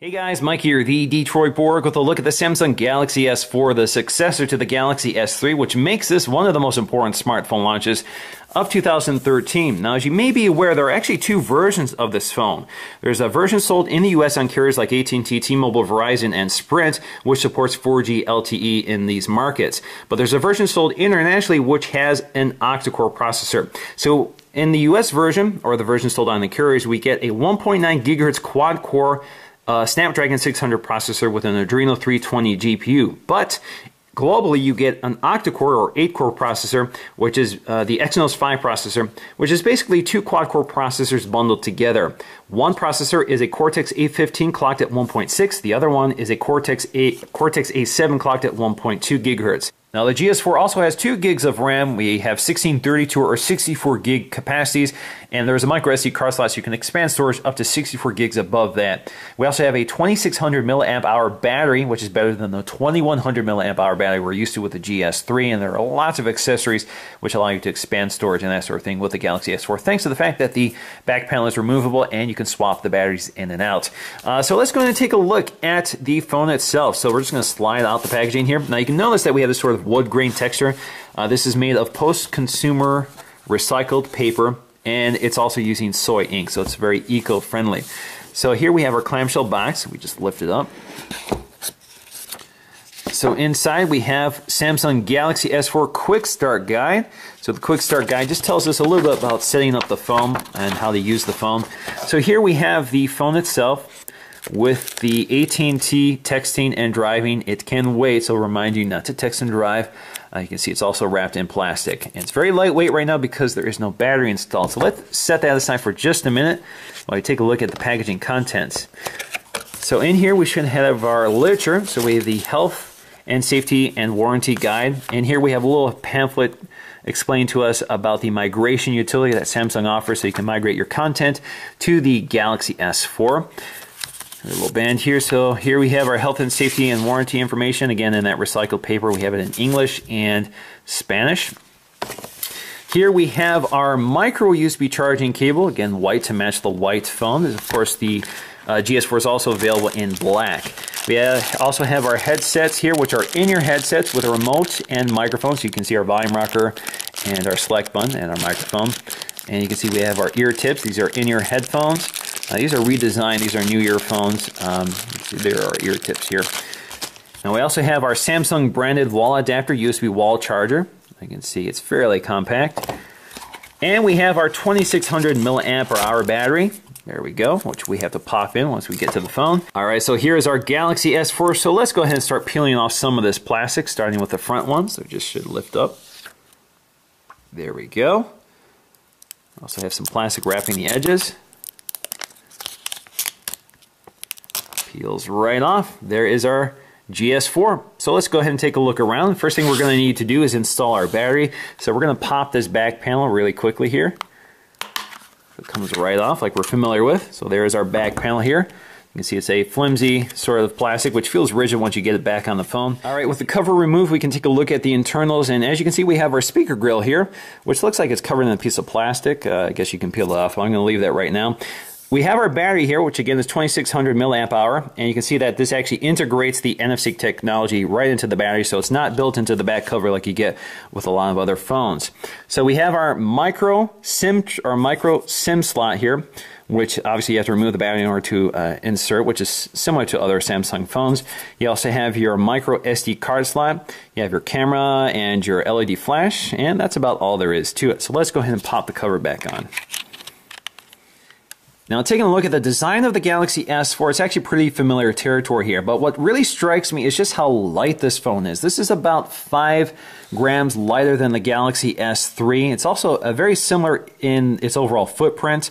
Hey guys, Mike here, the Detroit Borg, with a look at the Samsung Galaxy S4, the successor to the Galaxy S3, which makes this one of the most important smartphone launches of 2013. Now, as you may be aware, there are actually two versions of this phone. There's a version sold in the US on carriers like AT&T, T-Mobile, Verizon, and Sprint, which supports 4G LTE in these markets. But there's a version sold internationally which has an octa-core processor. So in the US version, or the version sold on the carriers, we get a 1.9 gigahertz quad-core Snapdragon 600 processor with an Adreno 320 GPU. But globally, you get an octa-core or 8-core processor, which is the Exynos 5 processor, which is basically two quad-core processors bundled together. One processor is a Cortex-A15 clocked at 1.6. The other one is a Cortex-A7 clocked at 1.2 gigahertz. Now, the GS4 also has 2 gigs of RAM. We have 16, 32, or 64 gig capacities, and there's a micro SD card slot so you can expand storage up to 64 gigs above that. We also have a 2600 milliamp hour battery, which is better than the 2100 milliamp hour battery we're used to with the GS3, and there are lots of accessories which allow you to expand storage and that sort of thing with the Galaxy S4, thanks to the fact that the back panel is removable and you can swap the batteries in and out. So let's go ahead and take a look at the phone itself. So we're just going to slide out the packaging here. Now you can notice that we have this sort of wood grain texture. This is made of post-consumer recycled paper, and it's also using soy ink, so it's very eco-friendly. So here we have our clamshell box. We just lift it up. So inside we have Samsung Galaxy S4 Quick Start Guide. So the Quick Start Guide just tells us a little bit about setting up the phone and how to use the phone. So here we have the phone itself with the AT&T texting and driving. It can wait, so remind you not to text and drive. You can see it's also wrapped in plastic. And it's very lightweight right now because there is no battery installed. So let's set that aside for just a minute while we take a look at the packaging contents. So in here we should have our literature. So we have the health and safety and warranty guide. And here we have a little pamphlet explaining to us about the migration utility that Samsung offers so you can migrate your content to the Galaxy S4. A little band here. So here we have our health and safety and warranty information. Again, in that recycled paper, we have it in English and Spanish. Here we have our micro USB charging cable. Again, white to match the white phone. Of course, the GS4 is also available in black. We also have our headsets here, which are in-ear headsets with a remote and microphone. So you can see our volume rocker and our select button and our microphone. And you can see we have our ear tips. These are in-ear headphones. These are redesigned. These are new earphones. There are ear tips here. Now we also have our Samsung branded wall adapter USB wall charger. You can see it's fairly compact. And we have our 2600 milliamp hour battery. There we go, which we have to pop in once we get to the phone. All right, so here is our Galaxy S4. So let's go ahead and start peeling off some of this plastic, starting with the front one. So it just should lift up. There we go. Also have some plastic wrapping the edges. Peels right off. There is our GS4. So let's go ahead and take a look around. First thing we're going to need to do is install our battery. So we're going to pop this back panel really quickly here. It comes right off like we're familiar with. So there is our back panel here. You can see it's a flimsy sort of plastic which feels rigid once you get it back on the phone. Alright, with the cover removed we can take a look at the internals, and as you can see we have our speaker grill here, which looks like it's covered in a piece of plastic. I guess you can peel it off. I'm going to leave that right now. We have our battery here, which again is 2600 milliamp hour, and you can see that this actually integrates the NFC technology right into the battery, so it's not built into the back cover like you get with a lot of other phones. So we have our micro SIM slot here, which obviously you have to remove the battery in order to insert, which is similar to other Samsung phones. You also have your micro SD card slot, you have your camera and your LED flash, and that's about all there is to it. So let's go ahead and pop the cover back on. Now, taking a look at the design of the Galaxy S4, it's actually pretty familiar territory here, but what really strikes me is just how light this phone is. This is about 5 grams lighter than the Galaxy S3. It's also very similar in its overall footprint.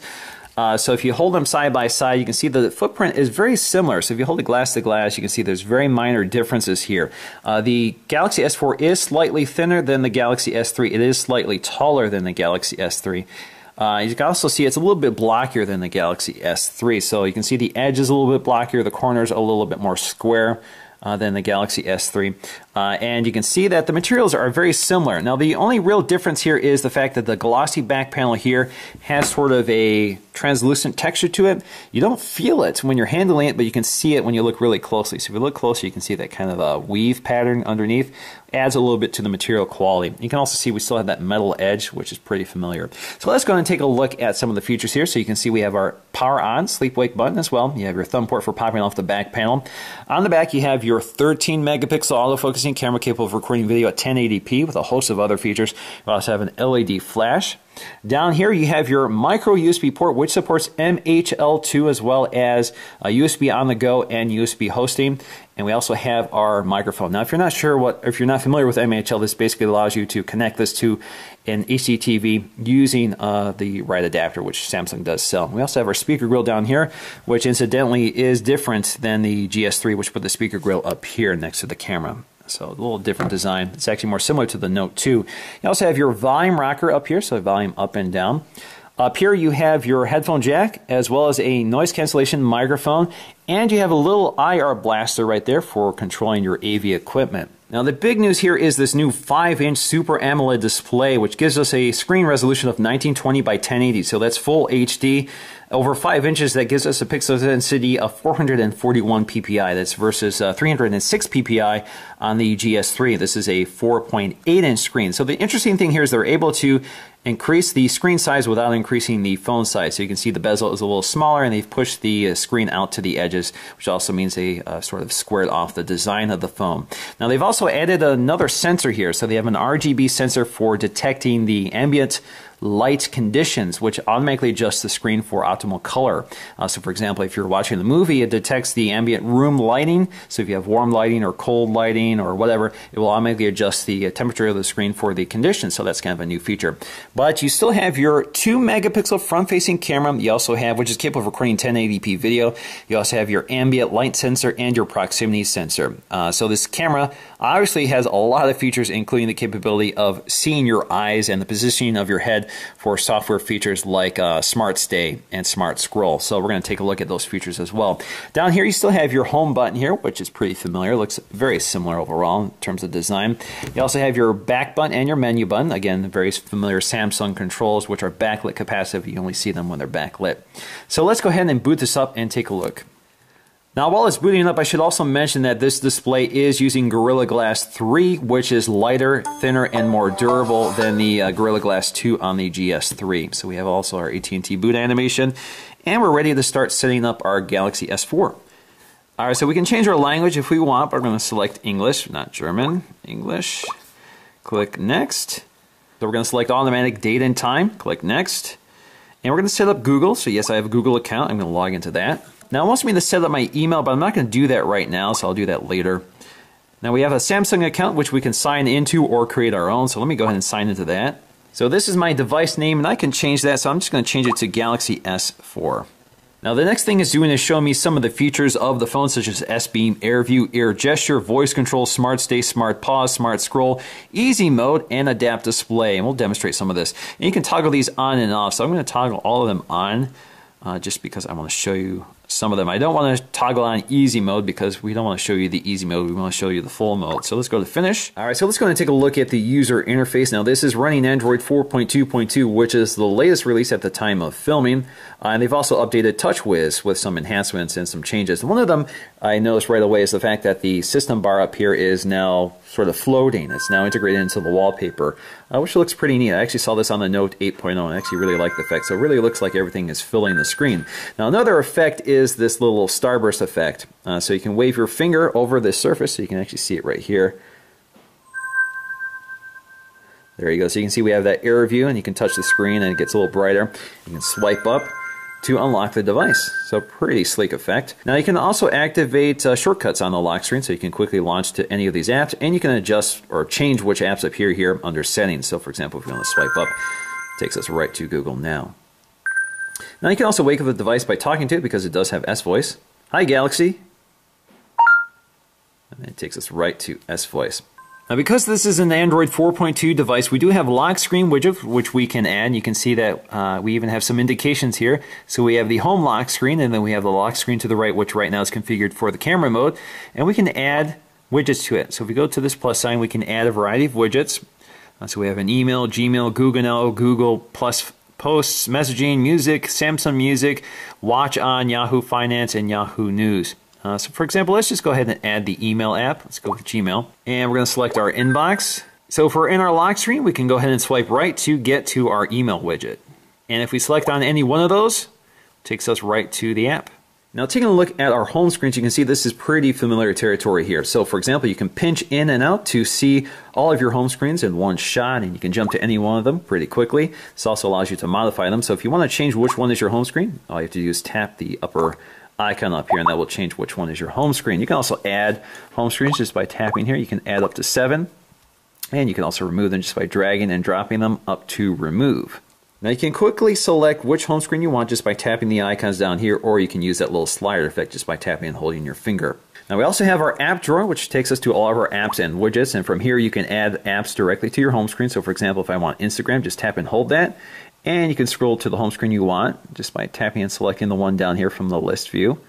So if you hold them side by side, you can see the footprint is very similar. So if you hold it glass to glass, you can see there's very minor differences here. The Galaxy S4 is slightly thinner than the Galaxy S3. It is slightly taller than the Galaxy S3. You can also see it's a little bit blockier than the Galaxy S3. So you can see the edge is a little bit blockier, the corners a little bit more square. than the Galaxy S3. And you can see that the materials are very similar. Now, the only real difference here is the fact that the glossy back panel here has sort of a translucent texture to it. You don't feel it when you're handling it, but you can see it when you look really closely. So if you look closer, you can see that kind of a weave pattern underneath. Adds a little bit to the material quality. You can also see we still have that metal edge, which is pretty familiar. So let's go and take a look at some of the features here. So you can see we have our power on sleep wake button as well. You have your thumb port for popping off the back panel. On the back, you have your 13 megapixel autofocusing camera capable of recording video at 1080p with a host of other features. You also have an LED flash. Down here you have your micro USB port, which supports MHL2 as well as USB on the go and USB hosting. And we also have our microphone. Now, if you're not familiar with MHL, this basically allows you to connect this to an HDTV using the right adapter, which Samsung does sell. We also have our speaker grill down here, which incidentally is different than the GS3, which put the speaker grill up here next to the camera. So a little different design. It's actually more similar to the Note 2. You also have your volume rocker up here, so volume up and down. Up here you have your headphone jack, as well as a noise cancellation microphone, and you have a little IR blaster right there for controlling your AV equipment. Now, the big news here is this new 5-inch Super AMOLED display, which gives us a screen resolution of 1920 by 1080, so that's full HD. Over 5 inches, that gives us a pixel density of 441 ppi. That's versus 306 ppi on the GS3. This is a 4.8-inch screen. So the interesting thing here is they're able to increase the screen size without increasing the phone size. So you can see the bezel is a little smaller, and they've pushed the screen out to the edges, which also means they sort of squared off the design of the phone. Now, they've also added another sensor here. So they have an RGB sensor for detecting the ambient light conditions, which automatically adjusts the screen for optimal color. So for example, if you're watching the movie, it detects the ambient room lighting. So if you have warm lighting or cold lighting or whatever, it will automatically adjust the temperature of the screen for the conditions. So that's kind of a new feature. But you still have your 2 megapixel front-facing camera. You also have, which is capable of recording 1080p video. You also have your ambient light sensor and your proximity sensor. So this camera obviously has a lot of features, including the capability of seeing your eyes and the positioning of your head for software features like Smart Stay and Smart Scroll. So we're going to take a look at those features as well. Down here, you still have your home button here, which is pretty familiar. Looks very similar overall in terms of design. You also have your back button and your menu button. Again, very familiar Samsung controls, which are backlit capacitive. You only see them when they're backlit. So let's go ahead and boot this up and take a look. Now, while it's booting up, I should also mention that this display is using Gorilla Glass 3, which is lighter, thinner, and more durable than the Gorilla Glass 2 on the GS3. So we have also our AT&T boot animation, and we're ready to start setting up our Galaxy S4. All right, so we can change our language if we want, but we're going to select English, not German, English. Click Next. So we're going to select automatic date and time. Click Next. And we're going to set up Google. So yes, I have a Google account. I'm going to log into that. Now, it wants me to set up my email, but I'm not going to do that right now, so I'll do that later. Now, we have a Samsung account, which we can sign into or create our own, so let me go ahead and sign into that. So this is my device name, and I can change that, so I'm just going to change it to Galaxy S4. Now, the next thing it's doing is showing me some of the features of the phone, such as S-Beam, AirView, Air Gesture, Voice Control, Smart Stay, Smart Pause, Smart Scroll, Easy Mode, and Adapt Display. And we'll demonstrate some of this. And you can toggle these on and off, so I'm going to toggle all of them on just because I want to show you some of them. I don't want to toggle on easy mode because we don't want to show you the easy mode. We want to show you the full mode. So let's go to finish. All right, so let's go and take a look at the user interface. Now, this is running Android 4.2.2, which is the latest release at the time of filming. And they've also updated TouchWiz with some enhancements and some changes. One of them I noticed right away is the fact that the system bar up here is now sort of floating. It's now integrated into the wallpaper, which looks pretty neat. I actually saw this on the Note 8.0 and I actually really like the effect. So it really looks like everything is filling the screen. Now, another effect is this little starburst effect. So you can wave your finger over this surface, so you can actually see it right here. There you go. So you can see we have that Air View, and you can touch the screen and it gets a little brighter. You can swipe up to unlock the device. So pretty sleek effect. Now you can also activate shortcuts on the lock screen, so you can quickly launch to any of these apps, and you can adjust or change which apps appear here under settings. So for example, if you want to swipe up, it takes us right to Google Now. Now you can also wake up the device by talking to it because it does have S-Voice. Hi Galaxy. And it takes us right to S-Voice. Now, because this is an Android 4.2 device, we do have a lock screen widget, which we can add. You can see that we even have some indications here. So we have the home lock screen, and then we have the lock screen to the right, which right now is configured for the camera mode. And we can add widgets to it. So if we go to this plus sign, we can add a variety of widgets. So we have an email, Gmail, Google Now, Google Plus Posts, messaging, music, Samsung Music, Watch On, Yahoo Finance, and Yahoo News. So for example, let's just go ahead and add the email app. Let's go with Gmail. And we're going to select our inbox. So if we're in our lock screen, we can go ahead and swipe right to get to our email widget. And if we select on any one of those, it takes us right to the app. Now taking a look at our home screens, you can see this is pretty familiar territory here. So for example, you can pinch in and out to see all of your home screens in one shot, and you can jump to any one of them pretty quickly. This also allows you to modify them. So if you want to change which one is your home screen, all you have to do is tap the upper icon up here, and that will change which one is your home screen. You can also add home screens just by tapping here. You can add up to 7, and you can also remove them just by dragging and dropping them up to remove. Now you can quickly select which home screen you want just by tapping the icons down here, or you can use that little slider effect just by tapping and holding your finger. Now we also have our app drawer, which takes us to all of our apps and widgets, and from here you can add apps directly to your home screen. So for example, if I want Instagram, just tap and hold that, and you can scroll to the home screen you want just by tapping and selecting the one down here from the list view.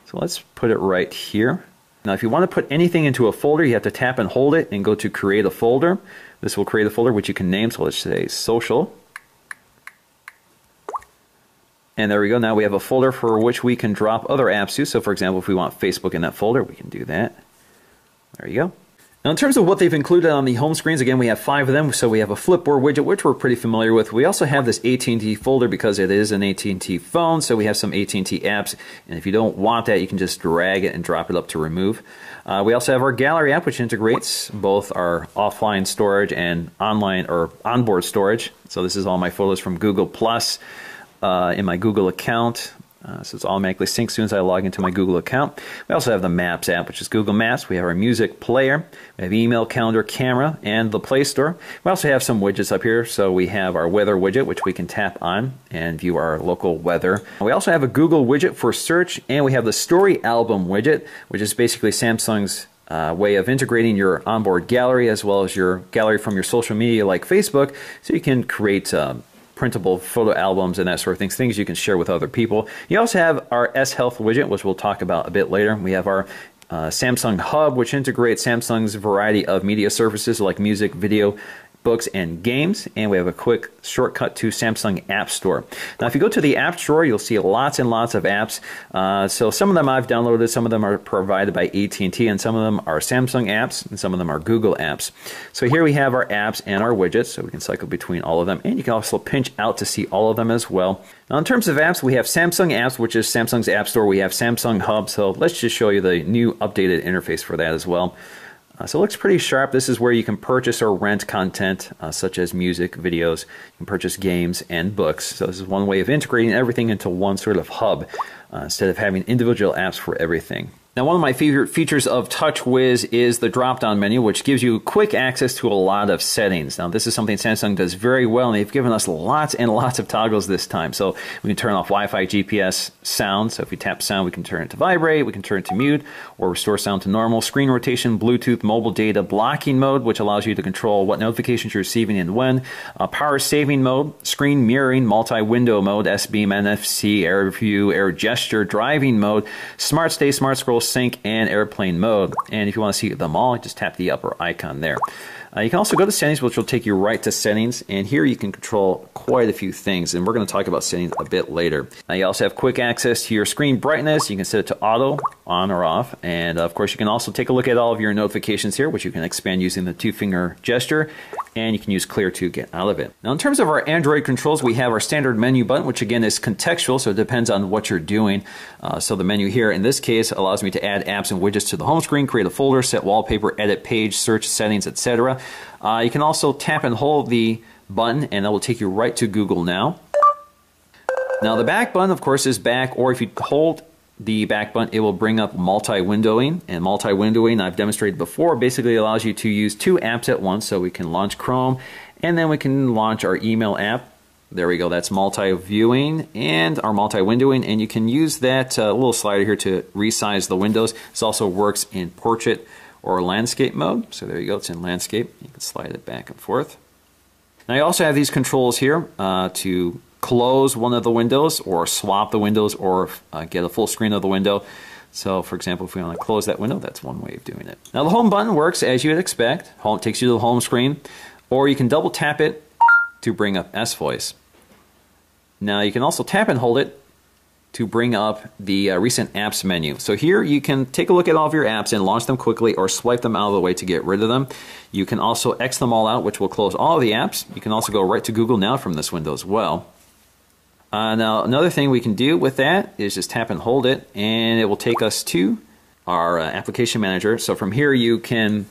So let's put it right here. Now if you want to put anything into a folder, you have to tap and hold it and go to create a folder. This will create a folder which you can name, so let's say social. And there we go. Now we have a folder for which we can drop other apps to. So for example, if we want Facebook in that folder, we can do that. There you go. Now in terms of what they've included on the home screens, again, we have 5 of them. So we have a Flipboard widget, which we're pretty familiar with. We also have this AT&T folder because it is an AT&T phone. So we have some AT&T apps. And if you don't want that, you can just drag it and drop it up to remove. We also have our Gallery app, which integrates both our offline storage and online or onboard storage. So this is all my photos from Google Plus. In my Google account. So it's automatically synced as soon as I log into my Google account. We also have the Maps app, which is Google Maps. We have our music player. We have email, calendar, camera, and the Play Store. We also have some widgets up here. So we have our weather widget, which we can tap on and view our local weather. We also have a Google widget for search, and we have the Story Album widget, which is basically Samsung's way of integrating your onboard gallery as well as your gallery from your social media like Facebook, so you can create printable photo albums and that sort of things you can share with other people. You also have our S Health widget, which we'll talk about a bit later. We have our Samsung Hub, which integrates Samsung's variety of media services like music, video, books, and games. And we have a quick shortcut to Samsung App Store. Now, if you go to the App Store, you'll see lots and lots of apps. So some of them I've downloaded, some of them are provided by AT&T, and some of them are Samsung apps, and some of them are Google apps. So here we have our apps and our widgets, so we can cycle between all of them. And you can also pinch out to see all of them as well. Now, in terms of apps, we have Samsung Apps, which is Samsung's App Store. We have Samsung Hub, so let's just show you the new updated interface for that as well. So it looks pretty sharp. This is where you can purchase or rent content such as music, videos. You can purchase games and books. So this is one way of integrating everything into one sort of hub instead of having individual apps for everything. Now, one of my favorite features of TouchWiz is the drop-down menu, which gives you quick access to a lot of settings. Now, this is something Samsung does very well, and they've given us lots and lots of toggles this time. So we can turn off Wi-Fi, GPS, sound. So if we tap sound, we can turn it to vibrate, we can turn it to mute, or restore sound to normal. Screen rotation, Bluetooth, mobile data, blocking mode, which allows you to control what notifications you're receiving and when. Power saving mode, screen mirroring, multi-window mode, S-Beam, NFC, Air View, Air Gesture, driving mode, Smart Stay, Smart Scroll, Sync, and airplane mode. And if you want to see them all, just tap the upper icon there. You can also go to settings, which will take you right to settings, and here you can control quite a few things, and we're going to talk about settings a bit later. You also have quick access to your screen brightness. You can set it to auto, on or off, and of course you can also take a look at all of your notifications here, which you can expand using the 2-finger gesture, and you can use clear to get out of it. Now, in terms of our Android controls, we have our standard menu button, which again is contextual, so it depends on what you're doing. So the menu here in this case allows me to add apps and widgets to the home screen, create a folder, set wallpaper, edit page, search, settings, etc. You can also tap and hold the button, and that will take you right to Google Now. Now, the back button, of course, is back, or if you hold the back button, it will bring up multi-windowing. And multi-windowing, I've demonstrated before, basically allows you to use 2 apps at once. So we can launch Chrome, and then we can launch our email app. There we go, that's multi-viewing and our multi-windowing, and you can use that little slider here to resize the windows. This also works in portrait or landscape mode. So there you go, it's in landscape. You can slide it back and forth. Now you also have these controls here to close one of the windows or swap the windows or get a full screen of the window. So for example, if we want to close that window, that's one way of doing it. Now the home button works as you would expect. Home takes you to the home screen, or you can double tap it to bring up S-Voice. Now you can also tap and hold it to bring up the recent apps menu. So here you can take a look at all of your apps and launch them quickly or swipe them out of the way to get rid of them. You can also X them all out, which will close all of the apps. You can also go right to Google Now from this window as well. Now another thing we can do with that is just tap and hold it, and it will take us to our application manager. So from here you can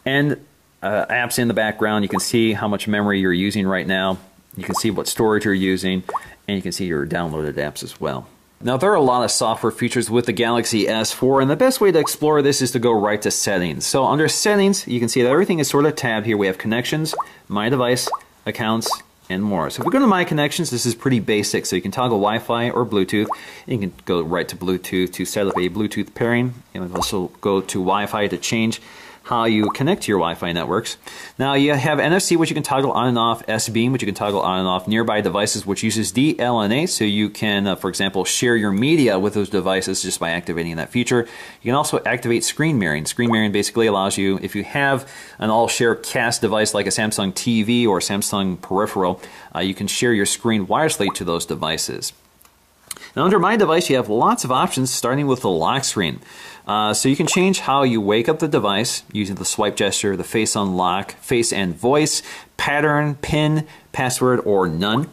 end apps in the background. You can see how much memory you're using right now. You can see what storage you're using, and you can see your downloaded apps as well. Now there are a lot of software features with the Galaxy S4, and the best way to explore this is to go right to settings. So under settings, you can see that everything is sort of tabbed here. We have connections, my device, accounts, and more. So if we go to my connections, this is pretty basic. So you can toggle Wi-Fi or Bluetooth. You can go right to Bluetooth to set up a Bluetooth pairing. You can also go to Wi-Fi to change how you connect to your Wi-Fi networks. Now you have NFC, which you can toggle on and off, S-Beam, which you can toggle on and off, nearby devices, which uses DLNA, so you can, for example, share your media with those devices just by activating that feature. You can also activate screen mirroring. Screen mirroring basically allows you, if you have an all-share cast device like a Samsung TV or Samsung peripheral, you can share your screen wirelessly to those devices. Now under My Device, you have lots of options, starting with the lock screen. So you can change how you wake up the device using the swipe gesture, the face unlock, face and voice, pattern, pin, password, or none.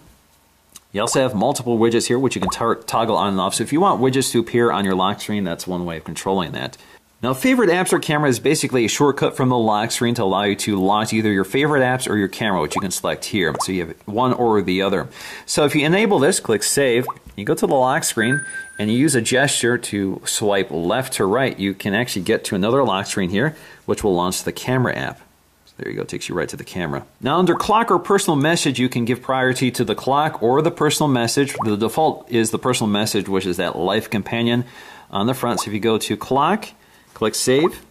You also have multiple widgets here, which you can toggle on and off. So if you want widgets to appear on your lock screen, that's one way of controlling that. Now, favorite apps or camera is basically a shortcut from the lock screen to allow you to launch either your favorite apps or your camera, which you can select here. So you have one or the other. So if you enable this, click Save, you go to the lock screen, and you use a gesture to swipe left to right, you can actually get to another lock screen here, which will launch the camera app. So there you go, it takes you right to the camera. Now under clock or personal message, you can give priority to the clock or the personal message. The default is the personal message, which is that life companion on the front. So if you go to clock, click Save,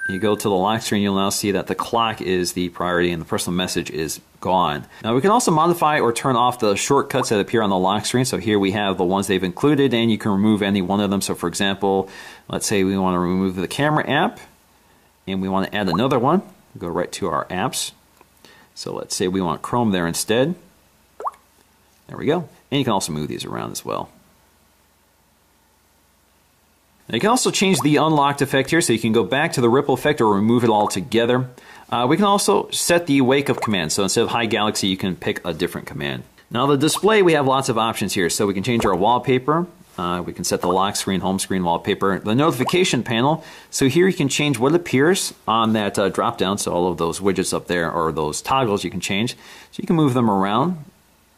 you go to the lock screen, you'll now see that the clock is the priority and the personal message is gone. Now we can also modify or turn off the shortcuts that appear on the lock screen. So here we have the ones they've included, and you can remove any one of them. So for example, let's say we want to remove the camera app and we want to add another one. Go right to our apps. So let's say we want Chrome there instead. There we go. And you can also move these around as well. Now you can also change the unlocked effect here, so you can go back to the ripple effect or remove it all together. We can also set the wake up command, so instead of Hi Galaxy, you can pick a different command. Now the display, we have lots of options here, so we can change our wallpaper. We can set the lock screen, home screen wallpaper, the notification panel. So here you can change what appears on that drop down, so all of those widgets up there, or those toggles you can change. So you can move them around,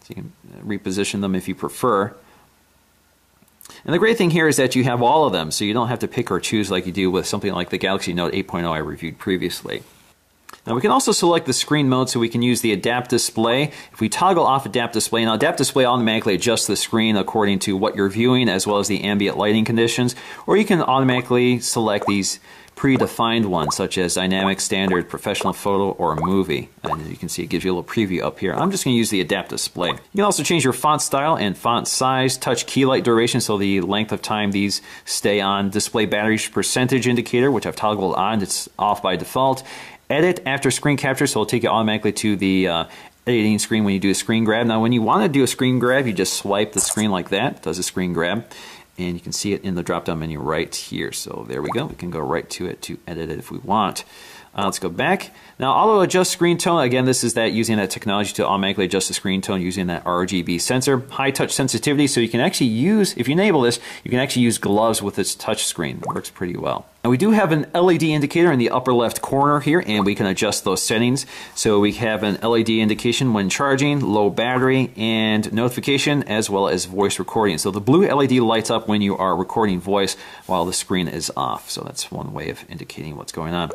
so you can reposition them if you prefer. And the great thing here is that you have all of them, so you don't have to pick or choose like you do with something like the Galaxy Note 8.0 I reviewed previously. Now we can also select the screen mode, so we can use the Adapt Display. If we toggle off Adapt Display, now Adapt Display automatically adjusts the screen according to what you're viewing as well as the ambient lighting conditions, or you can automatically select these predefined ones such as Dynamic, Standard, Professional Photo, or Movie. And as you can see, it gives you a little preview up here. I'm just going to use the Adapt Display. You can also change your font style and font size, touch key light duration, so the length of time these stay on, display battery percentage indicator, which I've toggled on, it's off by default. Edit after screen capture, so it'll take you automatically to the editing screen when you do a screen grab. Now when you want to do a screen grab, you just swipe the screen like that, it does a screen grab. And you can see it in the drop-down menu right here. So there we go. We can go right to it to edit it if we want. Let's go back. Now, auto adjust screen tone. Again, this is that using that technology to automatically adjust the screen tone using that RGB sensor. High touch sensitivity, so you can actually use, if you enable this, you can actually use gloves with this touch screen. It works pretty well. Now, we do have an LED indicator in the upper left corner here, and we can adjust those settings. So we have an LED indication when charging, low battery, and notification, as well as voice recording. So the blue LED lights up when you are recording voice while the screen is off. So that's one way of indicating what's going on.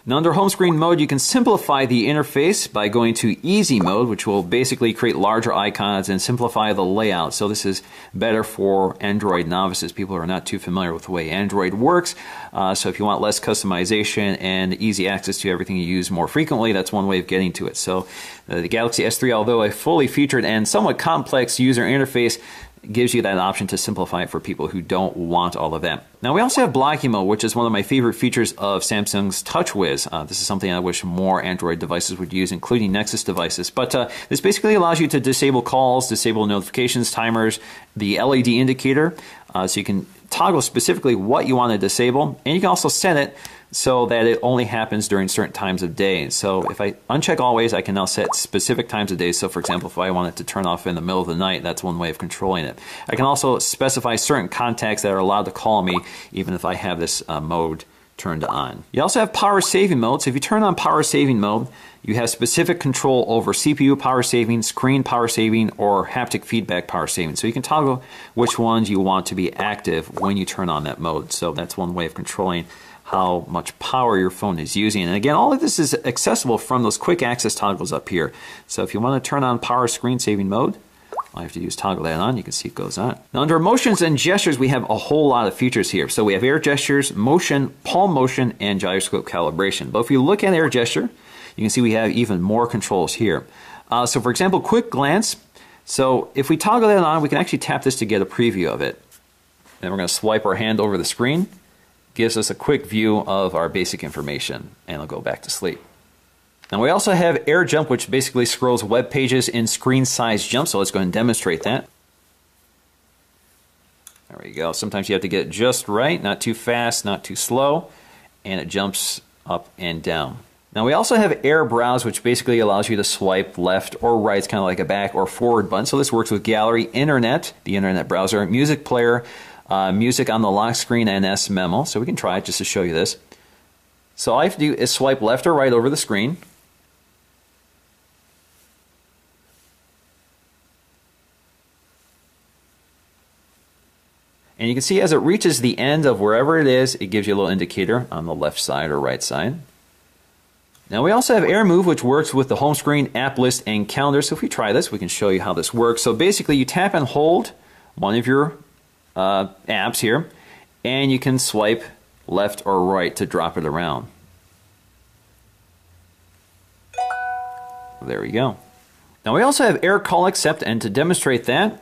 Now under home screen mode, you can simplify the interface by going to easy mode, which will basically create larger icons and simplify the layout. So this is better for Android novices, people who are not too familiar with the way Android works. So if you want less customization and easy access to everything you use more frequently, that's one way of getting to it. So the Galaxy S3, although a fully featured and somewhat complex user interface, gives you that option to simplify it for people who don't want all of that. Now we also have blocking mode, which is one of my favorite features of Samsung's TouchWiz. This is something I wish more Android devices would use, including Nexus devices. But this basically allows you to disable calls, disable notifications, timers, the LED indicator, so you can toggle specifically what you want to disable, and you can also set it so that it only happens during certain times of day. So if I uncheck always, I can now set specific times of day. So for example, if I want it to turn off in the middle of the night, that's one way of controlling it. I can also specify certain contacts that are allowed to call me, even if I have this mode turned on. You also have power saving mode. So if you turn on power saving mode, you have specific control over CPU power saving, screen power saving, or haptic feedback power saving. So you can toggle which ones you want to be active when you turn on that mode. So that's one way of controlling how much power your phone is using. And again, all of this is accessible from those quick access toggles up here. So if you want to turn on power screen saving mode, all you have to do is toggle that on. You can see it goes on. Now under motions and gestures, we have a whole lot of features here. So we have air gestures, motion, palm motion, and gyroscope calibration. But if you look at air gesture, you can see we have even more controls here. So for example, quick glance. So if we toggle that on, we can actually tap this to get a preview of it. Then we're going to swipe our hand over the screen. Gives us a quick view of our basic information, and it'll go back to sleep. Now we also have air jump, which basically scrolls web pages in screen size jump. So let's go ahead and demonstrate that. There we go. Sometimes you have to get it just right, not too fast, not too slow, and it jumps up and down. Now we also have air browse, which basically allows you to swipe left or right. It's kind of like a back or forward button. So this works with gallery, internet, the internet browser, music player, music on the lock screen, and S-Memo. So we can try it just to show you this. So all I have to do is swipe left or right over the screen. And you can see as it reaches the end of wherever it is, it gives you a little indicator on the left side or right side. Now we also have Air Move, which works with the home screen, app list, and calendar. So if we try this, we can show you how this works. So basically you tap and hold one of your apps here, and you can swipe left or right to drop it around. There we go. Now we also have Air Call Accept, and to demonstrate that,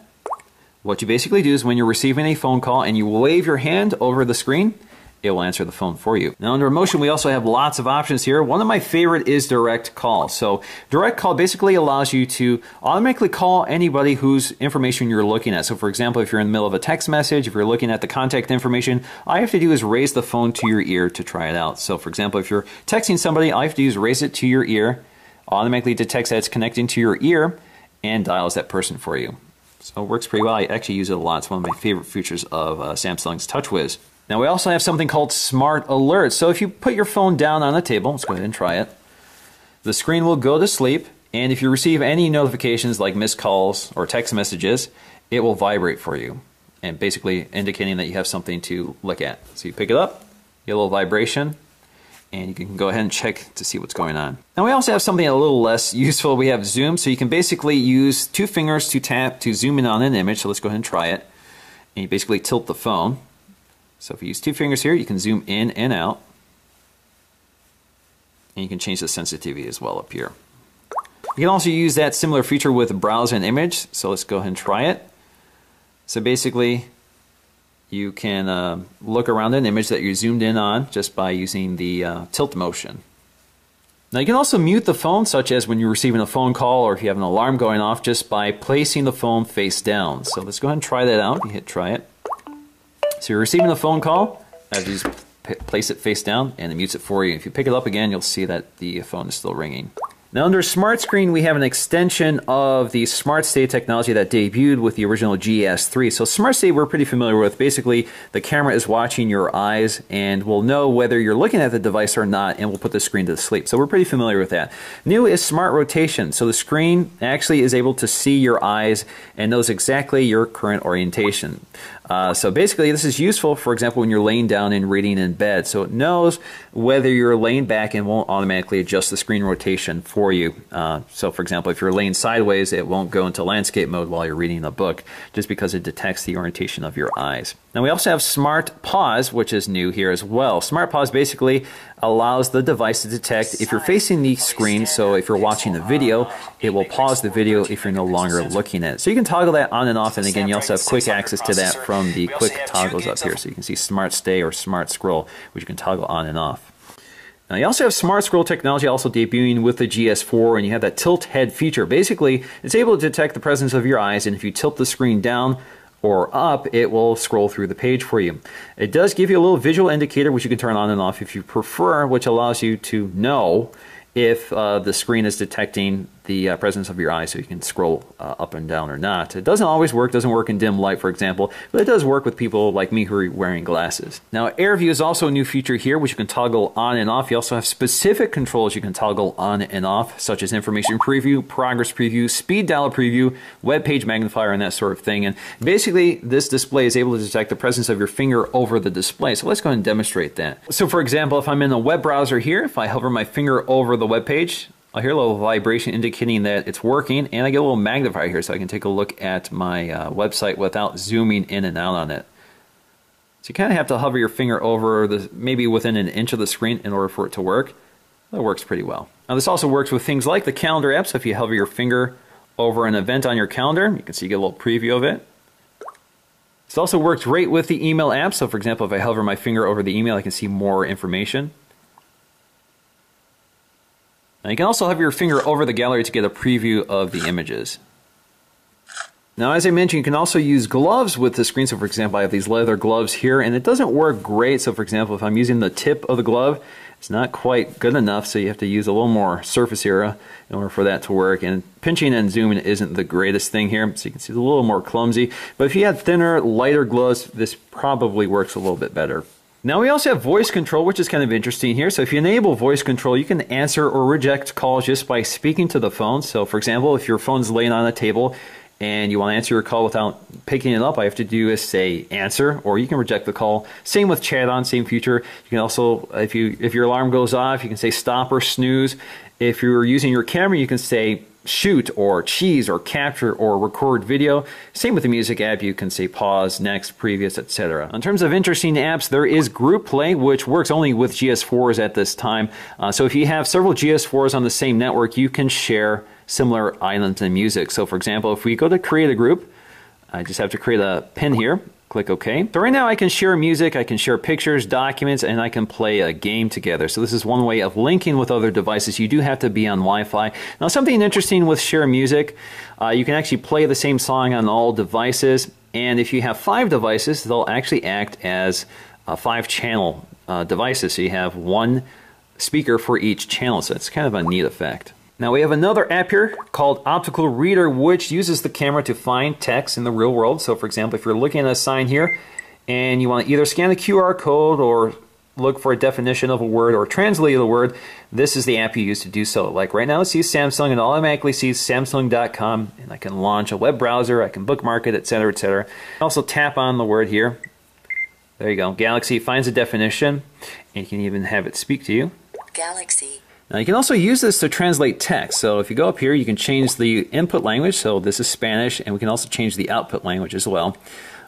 what you basically do is when you're receiving a phone call and you wave your hand over the screen, it will answer the phone for you. Now under Motion, we also have lots of options here. One of my favorite is Direct Call. So Direct Call basically allows you to automatically call anybody whose information you're looking at. So for example, if you're in the middle of a text message, if you're looking at the contact information, all you have to do is raise the phone to your ear to try it out. So for example, if you're texting somebody, all you have to do is raise it to your ear, automatically detects that it's connecting to your ear, and dials that person for you. So it works pretty well. I actually use it a lot. It's one of my favorite features of Samsung's TouchWiz. Now we also have something called Smart Alerts. So if you put your phone down on the table, let's go ahead and try it. The screen will go to sleep, and if you receive any notifications like missed calls or text messages, it will vibrate for you, and basically indicating that you have something to look at. So you pick it up, get a little vibration, and you can go ahead and check to see what's going on. Now we also have something a little less useful. We have Zoom, so you can basically use 2 fingers to tap to zoom in on an image. So let's go ahead and try it. And you basically tilt the phone. So if you use 2 fingers here, you can zoom in and out. And you can change the sensitivity as well up here. You can also use that similar feature with browse an image. So let's go ahead and try it. So basically, you can look around an image that you're zoomed in on just by using the tilt motion. Now you can also mute the phone, such as when you're receiving a phone call or if you have an alarm going off, just by placing the phone face down. So let's go ahead and try that out. You hit try it. So you're receiving a phone call, as you just place it face down, and it mutes it for you. If you pick it up again, you'll see that the phone is still ringing. Now under Smart Screen, we have an extension of the Smart Stay technology that debuted with the original GS3. So Smart Stay we're pretty familiar with. Basically, the camera is watching your eyes and will know whether you're looking at the device or not, and will put the screen to sleep. So we're pretty familiar with that. New is Smart Rotation. So the screen actually is able to see your eyes and knows exactly your current orientation. So basically, this is useful, for example, when you're laying down and reading in bed. So it knows whether you're laying back and won't automatically adjust the screen rotation for you. So for example, if you're laying sideways, it won't go into landscape mode while you're reading a book, just because it detects the orientation of your eyes. Now we also have Smart Pause, which is new here as well. Smart Pause basically allows the device to detect if you're facing the screen. So if you're watching a video, it will pause the video if you're no longer looking at it. So you can toggle that on and off, and again, you also have quick access to that from the quick toggles up here. So you can see Smart Stay or Smart Scroll, which you can toggle on and off. Now you also have Smart Scroll technology also debuting with the GS4, and you have that tilt head feature. Basically, it's able to detect the presence of your eyes, and if you tilt the screen down or up, it will scroll through the page for you. It does give you a little visual indicator, which you can turn on and off if you prefer, which allows you to know if the screen is detecting the presence of your eye, so you can scroll up and down or not. It doesn't always work, doesn't work in dim light, for example, but it does work with people like me who are wearing glasses. Now, AirView is also a new feature here, which you can toggle on and off. You also have specific controls you can toggle on and off, such as information preview, progress preview, speed dial preview, web page magnifier, and that sort of thing. And basically, this display is able to detect the presence of your finger over the display. So let's go ahead and demonstrate that. So for example, if I'm in a web browser here, if I hover my finger over the web page, I'll hear a little vibration indicating that it's working, and I get a little magnifier here so I can take a look at my website without zooming in and out on it. So you kind of have to hover your finger over maybe within an inch of the screen in order for it to work. That works pretty well. Now this also works with things like the calendar app. So if you hover your finger over an event on your calendar, you can see you get a little preview of it. This also works great with the email app. So for example, if I hover my finger over the email, I can see more information. Now you can also have your finger over the gallery to get a preview of the images. Now, as I mentioned, you can also use gloves with the screen. So for example, I have these leather gloves here, and it doesn't work great. So for example, if I'm using the tip of the glove, it's not quite good enough, so you have to use a little more surface area in order for that to work. And pinching and zooming isn't the greatest thing here, so you can see it's a little more clumsy. But if you had thinner, lighter gloves, this probably works a little bit better. Now we also have voice control, which is kind of interesting here. So if you enable voice control, you can answer or reject calls just by speaking to the phone. So for example, if your phone's laying on a table and you want to answer your call without picking it up, all you have to do is say answer, or you can reject the call. Same with chat on, same feature. You can also, if your alarm goes off, you can say stop or snooze. If you're using your camera, you can say shoot or cheese or capture or record video. Same with the music app, you can say pause, next, previous, etc. In terms of interesting apps, there is Group Play, which works only with GS4s at this time. So if you have several GS4s on the same network, you can share similar items and music. So for example, if we go to create a group, I just have to create a pin here. Click OK. So right now I can share music, I can share pictures, documents, and I can play a game together. So this is one way of linking with other devices. You do have to be on Wi-Fi. Now something interesting with share music, you can actually play the same song on all devices. And if you have 5 devices, they'll actually act as 5-channel devices. So you have one speaker for each channel. So it's kind of a neat effect. Now we have another app here called Optical Reader, which uses the camera to find text in the real world. So for example, if you're looking at a sign here and you want to either scan the QR code or look for a definition of a word or translate the word, this is the app you use to do so. Like right now it sees Samsung and automatically sees Samsung.com, and I can launch a web browser, I can bookmark it, etc., etc. Also tap on the word here. There you go. Galaxy finds a definition, and you can even have it speak to you. Galaxy. Now you can also use this to translate text. So if you go up here, you can change the input language. So this is Spanish, and we can also change the output language as well.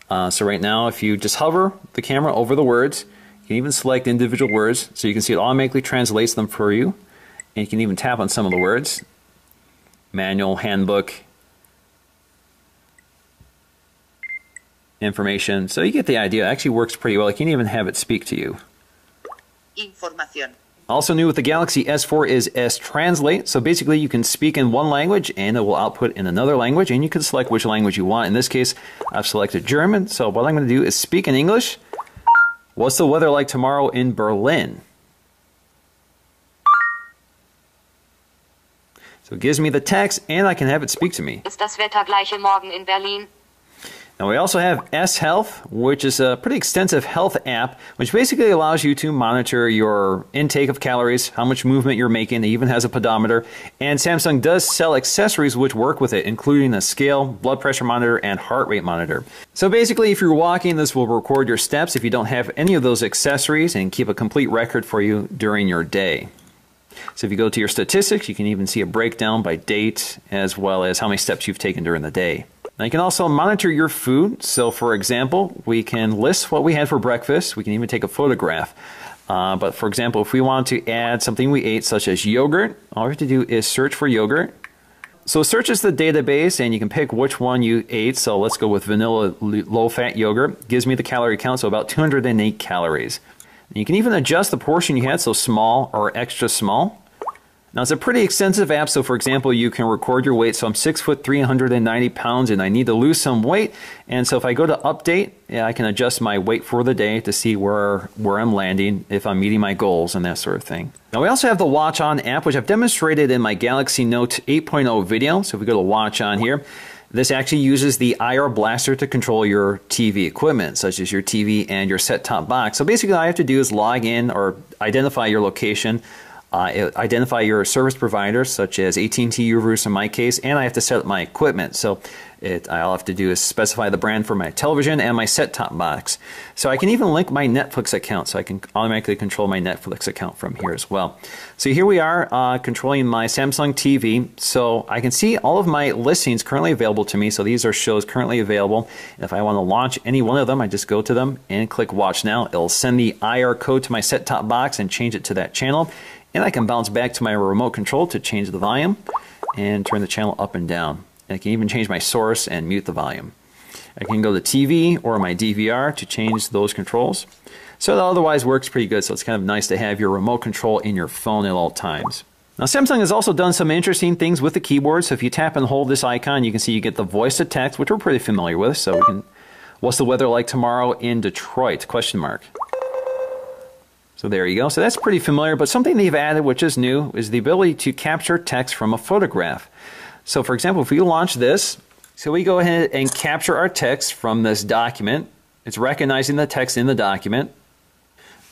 So right now, if you just hover the camera over the words, you can even select individual words. So you can see it automatically translates them for you. And you can even tap on some of the words. Manual, handbook, information. So you get the idea. It actually works pretty well. You can even have it speak to you. Información. Also new with the Galaxy S4 is S-Translate. So basically you can speak in one language and it will output in another language, and you can select which language you want. In this case, I've selected German. So what I'm going to do is speak in English. What's the weather like tomorrow in Berlin? So it gives me the text, and I can have it speak to me. Ist das Wetter gleiche morgen in Berlin? Now we also have S Health, which is a pretty extensive health app, which basically allows you to monitor your intake of calories, how much movement you're making. It even has a pedometer. And Samsung does sell accessories which work with it, including a scale, blood pressure monitor, and heart rate monitor. So basically, if you're walking, this will record your steps if you don't have any of those accessories and keep a complete record for you during your day. So if you go to your statistics, you can even see a breakdown by date as well as how many steps you've taken during the day. Now you can also monitor your food. So for example, we can list what we had for breakfast. We can even take a photograph. But for example, if we want to add something we ate, such as yogurt, all we have to do is search for yogurt. So it searches the database and you can pick which one you ate. So let's go with vanilla low-fat yogurt. It gives me the calorie count, so about 208 calories. And you can even adjust the portion you had, so small or extra small. Now it's a pretty extensive app, so for example, you can record your weight. So I'm 6 foot 390 pounds and I need to lose some weight. And so if I go to update, I can adjust my weight for the day to see where I'm landing, if I'm meeting my goals and that sort of thing. Now we also have the Watch On app, which I've demonstrated in my Galaxy Note 8.0 video. So if we go to Watch On here, this actually uses the IR blaster to control your TV equipment, such as your TV and your set-top box. So basically all I have to do is log in or identify your location, identify your service providers, such as AT&T, Uverse in my case, and I have to set up my equipment. So all I have to do is specify the brand for my television and my set-top box. So I can even link my Netflix account, so I can automatically control my Netflix account from here as well. So here we are controlling my Samsung TV. So I can see all of my listings currently available to me. So these are shows currently available. If I want to launch any one of them, I just go to them and click Watch Now. It'll send the IR code to my set-top box and change it to that channel. And I can bounce back to my remote control to change the volume and turn the channel up and down. And I can even change my source and mute the volume. I can go to TV or my DVR to change those controls. So that otherwise works pretty good, so it's kind of nice to have your remote control in your phone at all times. Now Samsung has also done some interesting things with the keyboard. So if you tap and hold this icon, you can see you get the voice to text, which we're pretty familiar with. So we can, what's the weather like tomorrow in Detroit? Question mark. So there you go. So that's pretty familiar, but something they've added, which is new, is the ability to capture text from a photograph. So for example, if we launch this, so we go ahead and capture our text from this document. It's recognizing the text in the document.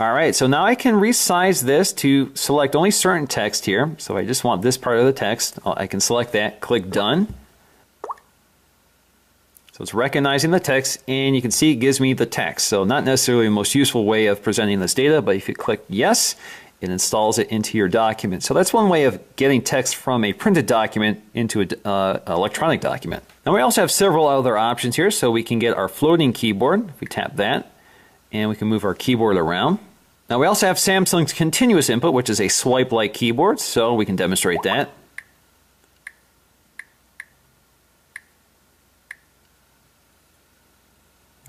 All right, so now I can resize this to select only certain text here. So I just want this part of the text. I can select that, click Done. So it's recognizing the text, and you can see it gives me the text. So not necessarily the most useful way of presenting this data, but if you click Yes, it installs it into your document. So that's one way of getting text from a printed document into an electronic document. Now we also have several other options here. So we can get our floating keyboard. If we tap that, and we can move our keyboard around. Now we also have Samsung's continuous input, which is a swipe-like keyboard. So we can demonstrate that.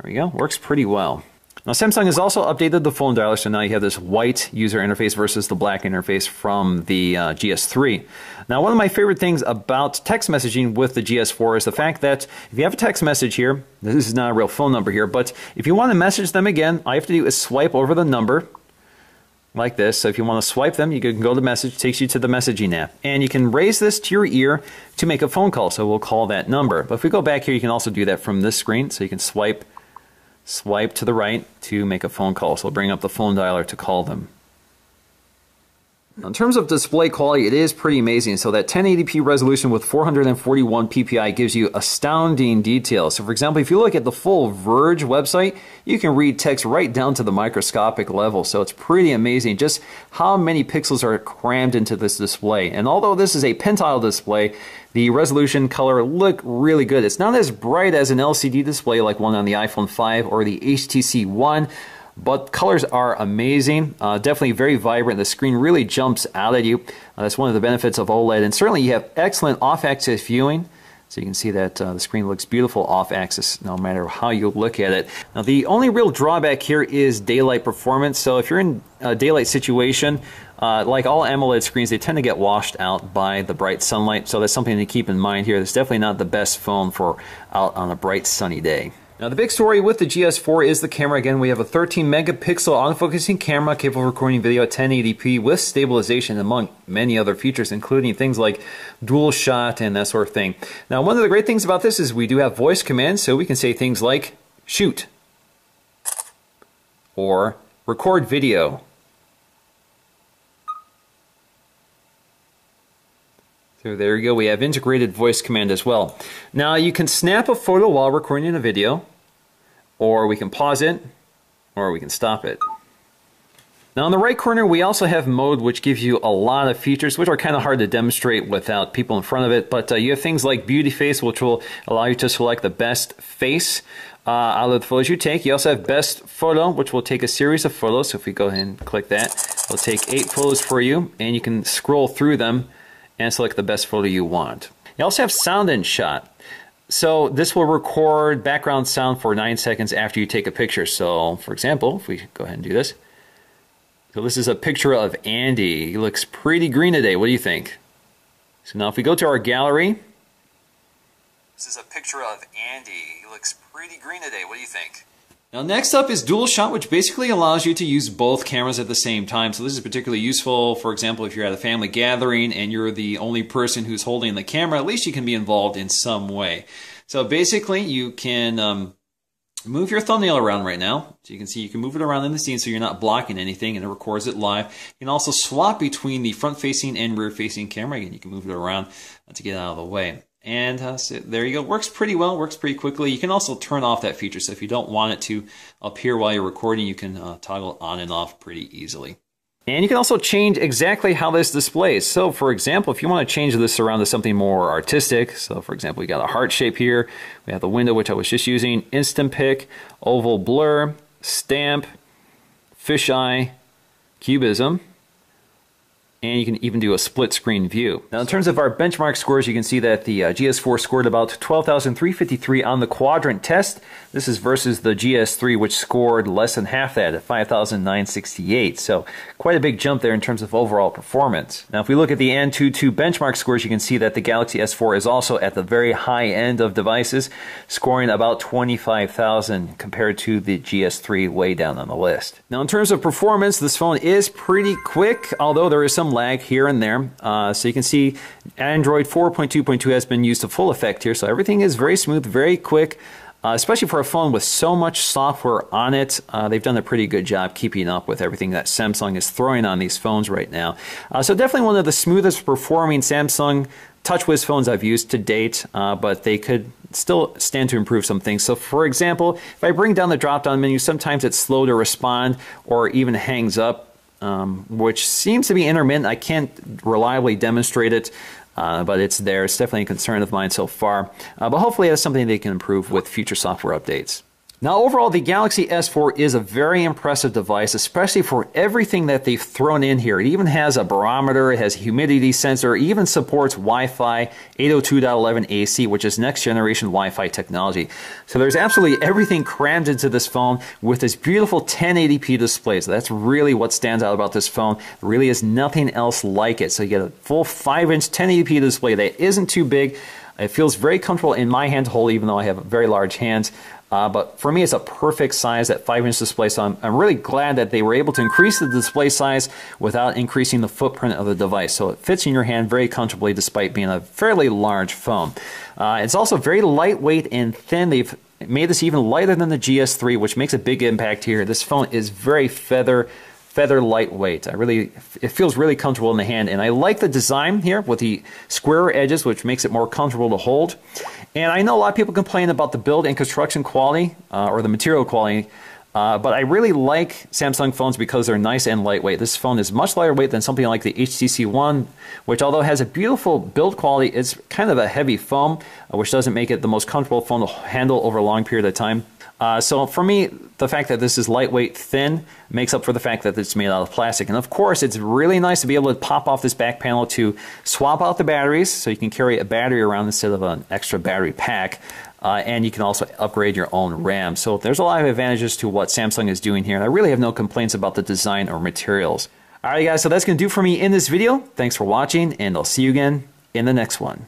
There we go, works pretty well. Now Samsung has also updated the phone dialer, so now you have this white user interface versus the black interface from the GS3. Now one of my favorite things about text messaging with the GS4 is the fact that if you have a text message here, this is not a real phone number here, but if you want to message them again, all you have to do is swipe over the number like this. So if you want to swipe them, you can go to message, takes you to the messaging app. And you can raise this to your ear to make a phone call, so we'll call that number. But if we go back here, you can also do that from this screen, so you can swipe to the right to make a phone call. So we'll bring up the phone dialer to call them. Now, in terms of display quality, it is pretty amazing. So that 1080p resolution with 441 ppi gives you astounding detail. So for example, if you look at the full Verge website, you can read text right down to the microscopic level. So it's pretty amazing just how many pixels are crammed into this display. And although this is a pentile display, the resolution, color look really good. It's not as bright as an LCD display like one on the iPhone 5 or the HTC One, but colors are amazing. Definitely very vibrant. The screen really jumps out at you. That's one of the benefits of OLED. And certainly you have excellent off-axis viewing. So you can see that the screen looks beautiful off-axis no matter how you look at it. Now the only real drawback here is daylight performance. So if you're in a daylight situation, like all AMOLED screens, they tend to get washed out by the bright sunlight. So that's something to keep in mind here. It's definitely not the best phone for out on a bright sunny day. Now the big story with the GS4 is the camera. Again, we have a 13 megapixel autofocusing camera capable of recording video at 1080p with stabilization, among many other features, including things like dual shot and that sort of thing. Now one of the great things about this is we do have voice commands, so we can say things like shoot or record video. So there you go, we have integrated voice command as well. Now you can snap a photo while recording a video, or we can pause it, or we can stop it. Now in the right corner we also have mode, which gives you a lot of features which are kind of hard to demonstrate without people in front of it, but you have things like beauty face, which will allow you to select the best face out of the photos you take. You also have best photo, which will take a series of photos. So if we go ahead and click that, it'll take 8 photos for you, and you can scroll through them and select the best photo you want. You also have sound in shot. So this will record background sound for 9 seconds after you take a picture. So for example, if we go ahead and do this. So this is a picture of Andy. He looks pretty green today. What do you think? So now if we go to our gallery. This is a picture of Andy. He looks pretty green today. What do you think? Now next up is dual shot, which basically allows you to use both cameras at the same time. So this is particularly useful, for example, if you're at a family gathering and you're the only person who's holding the camera, at least you can be involved in some way. So basically you can move your thumbnail around right now. So you can see you can move it around in the scene so you're not blocking anything, and it records it live. You can also swap between the front-facing and rear-facing camera. Again, you can move it around to get out of the way. And so there you go. Works pretty well, works pretty quickly. You can also turn off that feature. So if you don't want it to appear while you're recording, you can toggle on and off pretty easily. And you can also change exactly how this displays. So for example, if you want to change this around to something more artistic, so for example, we got a heart shape here. We have the window, which I was just using, instant pick, oval blur, stamp, fisheye, cubism. And you can even do a split screen view. Now in terms of our benchmark scores, you can see that the GS4 scored about 12,353 on the quadrant test. This is versus the GS3, which scored less than half that at 5,968. So quite a big jump there in terms of overall performance. Now if we look at the Antutu benchmark scores, you can see that the Galaxy S4 is also at the very high end of devices, scoring about 25,000 compared to the GS3 way down on the list. Now in terms of performance, this phone is pretty quick, although there is some lag here and there. So you can see Android 4.2.2 has been used to full effect here, so everything is very smooth, very quick, especially for a phone with so much software on it. They've done a pretty good job keeping up with everything that Samsung is throwing on these phones right now. So definitely one of the smoothest performing Samsung TouchWiz phones I've used to date, but they could still stand to improve some things. So for example, if I bring down the drop-down menu, sometimes it's slow to respond or even hangs up, which seems to be intermittent. I can't reliably demonstrate it, but it's there. It's definitely a concern of mine so far. But hopefully that's something they can improve with future software updates. Now overall, the Galaxy S4 is a very impressive device, especially for everything that they've thrown in here. It even has a barometer, it has a humidity sensor, it even supports Wi-Fi 802.11 AC, which is next generation Wi-Fi technology. So there's absolutely everything crammed into this phone with this beautiful 1080p display. So that's really what stands out about this phone. There really is nothing else like it. So you get a full 5-inch 1080p display that isn't too big. It feels very comfortable in my hand to hold, even though I have very large hands. But for me, it's a perfect size, that 5-inch display, so I'm really glad that they were able to increase the display size without increasing the footprint of the device. So it fits in your hand very comfortably despite being a fairly large phone. It's also very lightweight and thin. They've made this even lighter than the GS3, which makes a big impact here. This phone is very feather lightweight. It feels really comfortable in the hand, and I like the design here with the squarer edges, which makes it more comfortable to hold. And I know a lot of people complain about the build and construction quality or the material quality, but I really like Samsung phones because they're nice and lightweight. This phone is much lighter weight than something like the HTC One, which although has a beautiful build quality, it's kind of a heavy foam, which doesn't make it the most comfortable phone to handle over a long period of time. So for me, the fact that this is lightweight, thin, makes up for the fact that it's made out of plastic. And of course, it's really nice to be able to pop off this back panel to swap out the batteries, so you can carry a battery around instead of an extra battery pack. And you can also upgrade your own RAM. So there's a lot of advantages to what Samsung is doing here, and I really have no complaints about the design or materials. Alright guys, so that's going to do for me in this video. Thanks for watching, and I'll see you again in the next one.